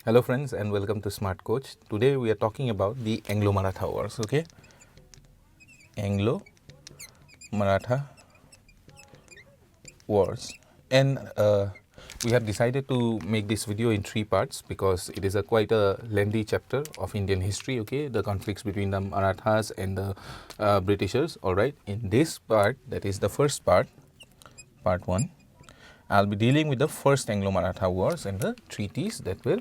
Hello friends and welcome to Smart Coach. Today we are talking about the Anglo-Maratha Wars, okay? Anglo-Maratha Wars. And we have decided to make this video in 3 parts because it is quite a lengthy chapter of Indian history, okay? The conflicts between the Marathas and the Britishers, alright? In this part, that is the first part, part 1. I'll be dealing with the first Anglo-Maratha Wars and the treaties that were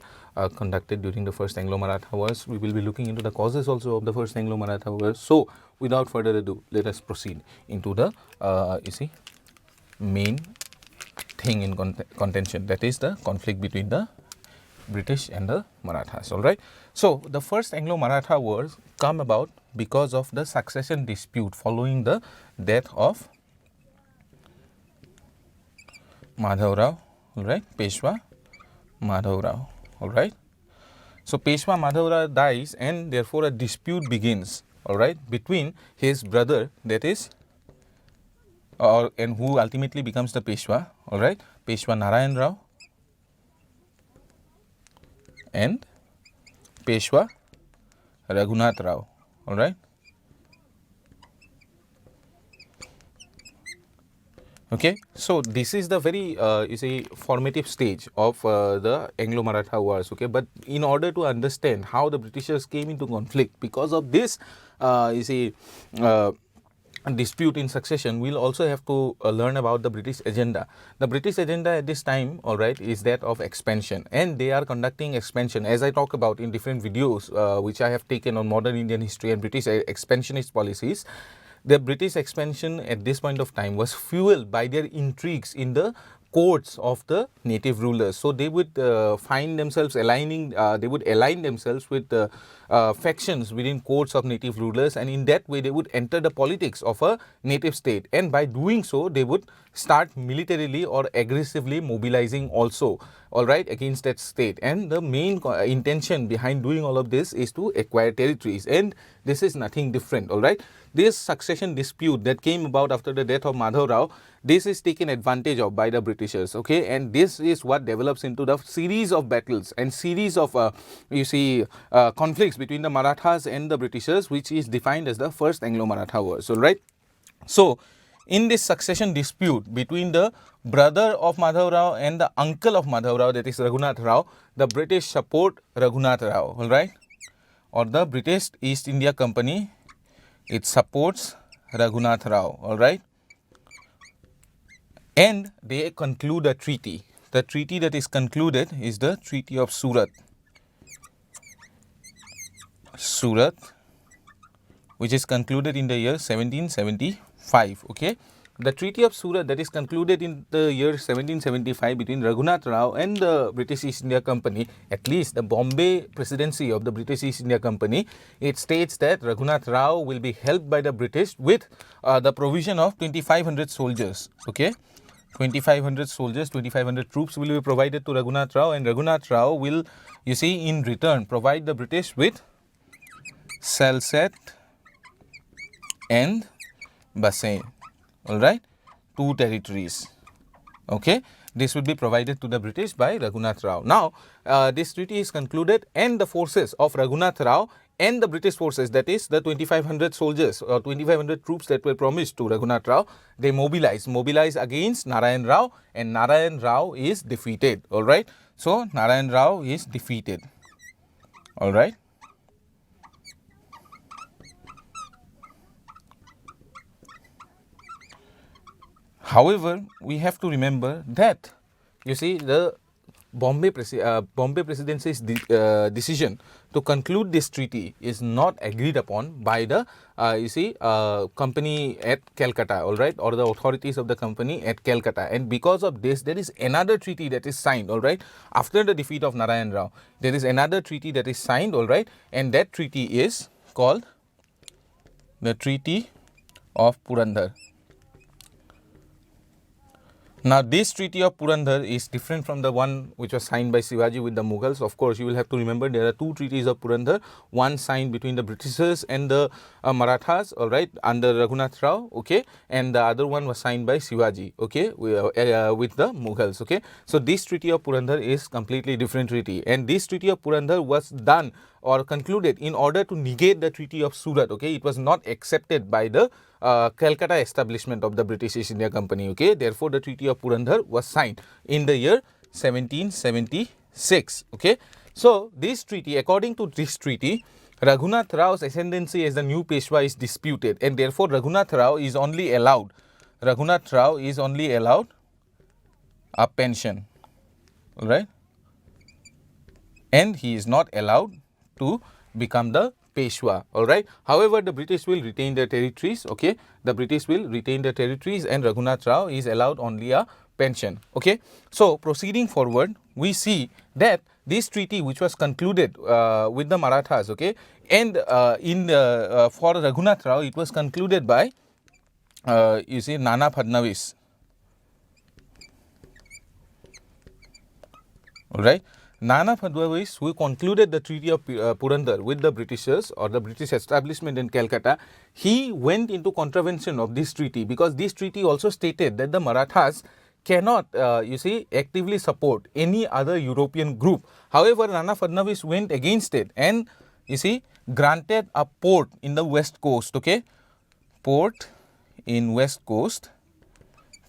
conducted during the first Anglo-Maratha Wars. We will be looking into the causes also of the first Anglo-Maratha Wars. So, without further ado, let us proceed into the main thing in contention, that is the conflict between the British and the Marathas. All right. So, the first Anglo-Maratha Wars come about because of the succession dispute following the death of Madhavrao, all right, Peshwa Madhavrao, all right. So, Peshwa Madhavrao dies and therefore a dispute begins, all right, between his brother, that is, and who ultimately becomes the Peshwa, all right, Peshwa Narayan Rao and Peshwa Raghunath Rao, all right. Okay, so this is the very formative stage of the Anglo-Maratha Wars. Okay, but in order to understand how the Britishers came into conflict because of this, dispute in succession, we'll also have to learn about the British agenda. The British agenda at this time, all right, is that of expansion, and they are conducting expansion, as I talk about in different videos which I have taken on modern Indian history and British expansionist policies. The British expansion at this point of time was fueled by their intrigues in the courts of the native rulers. So they would find themselves aligning, they would align themselves with factions within courts of native rulers, and in that way they would enter the politics of a native state, and by doing so they would start militarily or aggressively mobilizing also, all right, against that state. And the main intention behind doing all of this is to acquire territories, and this is nothing different, all right. This succession dispute that came about after the death of Madhavrao, this is taken advantage of by the Britishers, okay, and this is what develops into the series of battles and series of conflicts between the Marathas and the Britishers, which is defined as the first Anglo-Maratha Wars, all right. So, in this succession dispute between the brother of Madhavrao and the uncle of Madhavrao, that is Raghunath Rao, the British support Raghunath Rao, all right, or the British East India Company, it supports Raghunath Rao, all right, and they conclude a treaty. The treaty that is concluded is the Treaty of Surat, which is concluded in the year 1775, okay. The Treaty of Surat that is concluded in the year 1775 between Raghunath Rao and the British East India Company, at least the Bombay presidency of the British East India Company, it states that Raghunath Rao will be helped by the British with the provision of 2,500 soldiers, okay. 2,500 soldiers, 2,500 troops will be provided to Raghunath Rao, and Raghunath Rao will, you see, in return provide the British with Salset and Bassein, all right, 2 territories, okay. This would be provided to the British by Raghunath Rao. Now, this treaty is concluded, and the forces of Raghunath Rao and the British forces, that is the 2,500 soldiers or 2,500 troops that were promised to Raghunath Rao, they mobilize against Narayan Rao, and Narayan Rao is defeated, all right. So, Narayan Rao is defeated, all right. However, we have to remember that, you see, the Bombay presidency's decision to conclude this treaty is not agreed upon by the company at Calcutta, all right, or the authorities of the company at Calcutta, and because of this there is another treaty that is signed, all right, after the defeat of Narayan Rao. There is another treaty that is signed, all right, and that treaty is called the Treaty of Purandhara. Now, this Treaty of Purandhara is different from the one which was signed by Shivaji with the Mughals. Of course, you will have to remember there are two treaties of Purandhara, one signed between the Britishers and the Marathas, all right, under Raghunath Rao, okay, and the other one was signed by Shivaji, okay, with the Mughals, okay. So, this Treaty of Purandhara is completely different treaty, and this Treaty of Purandhara was done or concluded in order to negate the Treaty of Surat, okay. It was not accepted by the Calcutta establishment of the British East India Company, okay. Therefore, the Treaty of Purandhara was signed in the year 1776, okay. So, this treaty, according to this treaty, Raghunath Rao's ascendancy as the new Peshwa is disputed, and therefore Raghunath Rao is only allowed a pension, all right, and he is not allowed to become the Peshwa, all right. However, the British will retain their territories, okay. The British will retain their territories, and Raghunath Rao is allowed only a pension, okay. So, proceeding forward, we see that this treaty which was concluded with the Marathas, okay, and for Raghunath Rao, it was concluded by you see Nana Fadnavis, all right. Nana Fadnavis, who concluded the Treaty of Purandhara with the Britishers or the British establishment in Calcutta, he went into contravention of this treaty, because this treaty also stated that the Marathas cannot, you see, actively support any other European group. However, Nana Fadnavis went against it and, you see, granted a port in the west coast, okay, port in west coast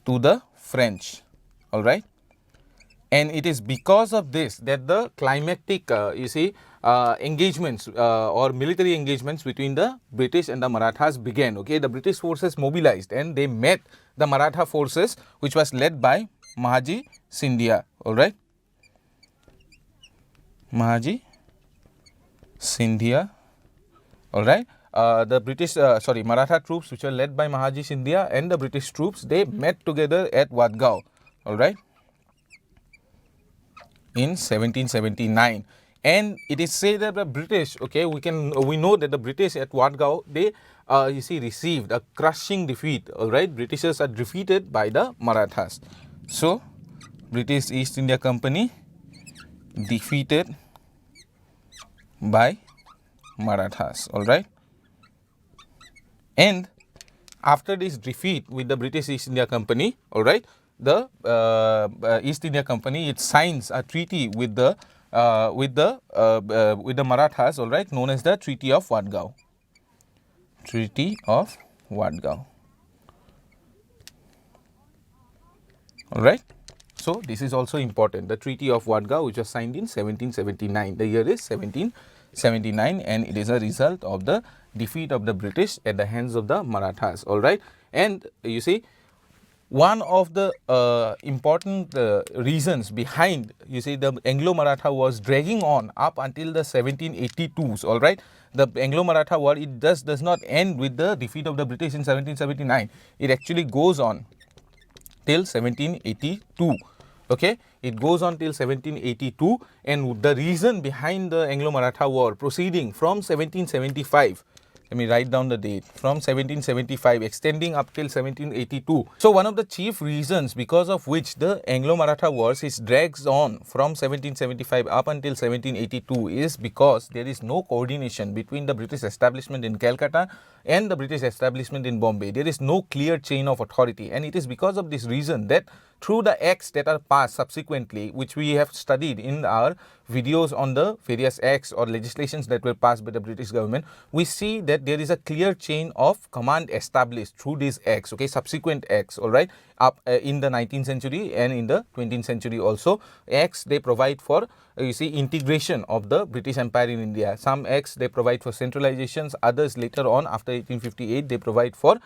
to the French, all right. And it is because of this that the climactic, you see, engagements or military engagements between the British and the Marathas began, okay. The British forces mobilized and they met the Maratha forces, which was led by Mahaji Sindhia, all right. Mahaji Sindhia, all right. The British, Maratha troops which were led by Mahaji Sindhia and the British troops, they met together at Wadgaon, all right, in 1779. And it is said that the British, okay, we know that the British at Wadgaon, they you see, received a crushing defeat, all right. Britishers are defeated by the Marathas. So, British East India Company defeated by Marathas, all right. And after this defeat with the British East India Company, all right, the East India Company, it signs a treaty with the Marathas, all right, known as the Treaty of Wadgaon. Treaty of Wadgaon, all right. So, this is also important. The Treaty of Wadgaon, which was signed in 1779. The year is 1779, and it is a result of the defeat of the British at the hands of the Marathas, all right. And you see, one of the important reasons behind, you see, the Anglo-Maratha was dragging on up until the 1782s, all right. The Anglo-Maratha war, it does not end with the defeat of the British in 1779. It actually goes on till 1782, okay. It goes on till 1782, and the reason behind the Anglo-Maratha war proceeding from 1775, let me write down the date, from 1775 extending up till 1782. So, one of the chief reasons because of which the Anglo-Maratha wars is drags on from 1775 up until 1782 is because there is no coordination between the British establishment in Calcutta and the British establishment in Bombay. There is no clear chain of authority, and it is because of this reason that through the acts that are passed subsequently, which we have studied in our videos on the various acts or legislations that were passed by the British government, we see that there is a clear chain of command established through these acts, okay, subsequent acts, all right, up in the 19th century and in the 20th century also. Acts, they provide for, you see, integration of the British Empire in India. Some acts, they provide for centralizations, others later on after 1858, they provide for,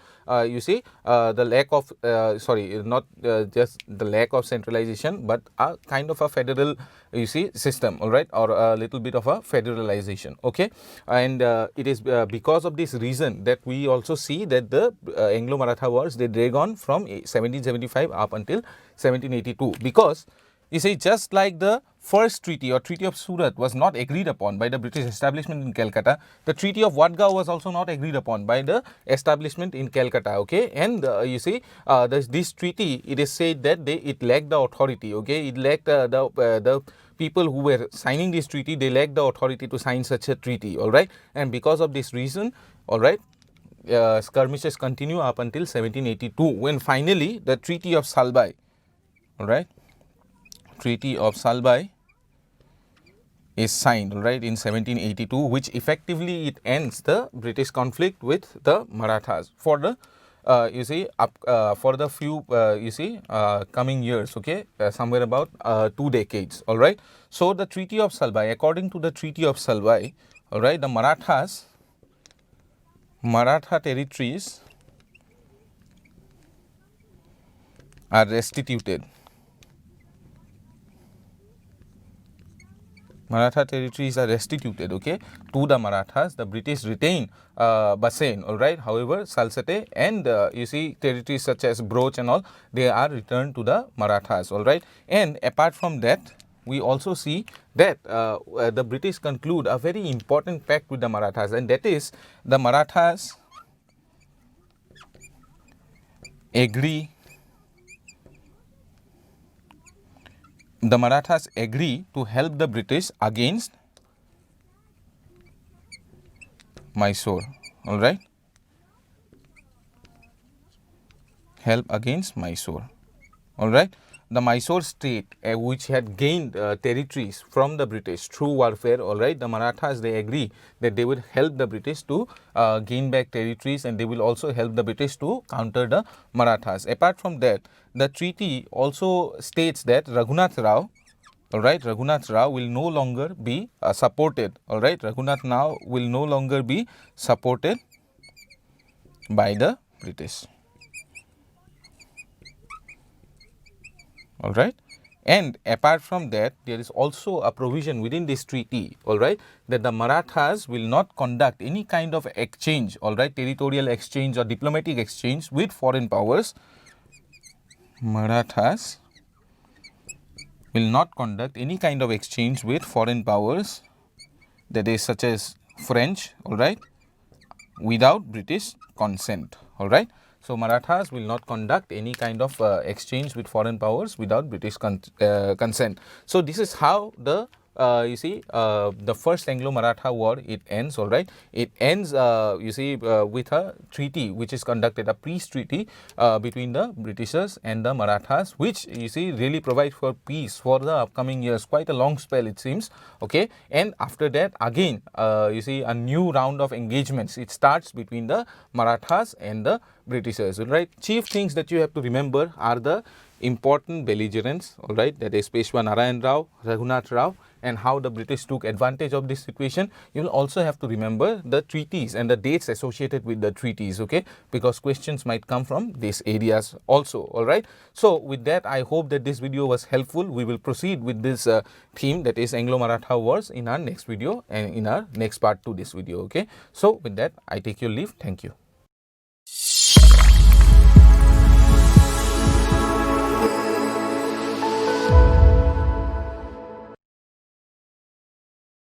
you see, the lack of, not just the lack of centralization, but a kind of a federal, you see, system, all right, or a little bit of a federalization, okay. And it is because of this reason that we also see that the Anglo-Maratha wars, they drag on from 1775 up until 1782, because you see, just like the first treaty or Treaty of Surat was not agreed upon by the British establishment in Calcutta, the Treaty of Wadgaon was also not agreed upon by the establishment in Calcutta, okay. And you see, this treaty, it is said that it lacked the authority, okay. It lacked the people who were signing this treaty, they lacked the authority to sign such a treaty, all right. And because of this reason, all right, skirmishes continue up until 1782, when finally the Treaty of Salbai, all right, Treaty of Salbai is signed, all right, in 1782, which effectively it ends the British conflict with the Marathas for the you see for the few you see coming years, okay, somewhere about 2 decades, all right. So the Treaty of Salbai, according to the Treaty of Salbai, all right, the Maratha territories are restituted. Maratha territories are restituted, okay, to the Marathas. The British retain Bassein, all right. However, Salsette and you see territories such as Broch and all, they are returned to the Marathas, all right. And apart from that, we also see that the British conclude a very important pact with the Marathas, and that is the Marathas agree to help the British against Mysore, all right, help against Mysore, all right. The Mysore state, which had gained territories from the British through warfare, all right, the Marathas, they agree that they would help the British to gain back territories, and they will also help the British to counter the Marathas. Apart from that, the treaty also states that Raghunath Rao, all right, Raghunath Rao will no longer be supported, all right, Raghunath Rao will no longer be supported by the British, all right. And apart from that, there is also a provision within this treaty, all right, that the Marathas will not conduct any kind of exchange, all right, territorial exchange or diplomatic exchange with foreign powers. Marathas will not conduct any kind of exchange with foreign powers, that is such as French, all right, without British consent, all right. So Marathas will not conduct any kind of exchange with foreign powers without British consent. So this is how the you see the first Anglo-Maratha war, it ends, all right. It ends you see with a treaty which is conducted, a peace treaty between the Britishers and the Marathas, which you see really provide for peace for the upcoming years, quite a long spell it seems, okay. And after that, again you see a new round of engagements, it starts between the Marathas and the Britishers, all right. Chief things that you have to remember are the important belligerents, all right, that is Peshwa Narayan Rao, Raghunath Rao, and how the British took advantage of this situation. You will also have to remember the treaties and the dates associated with the treaties, okay, because questions might come from these areas also, all right. So with that, I hope that this video was helpful. We will proceed with this theme, that is Anglo-Maratha wars, in our next video and in our next part to this video, okay. So with that, I take your leave. Thank you.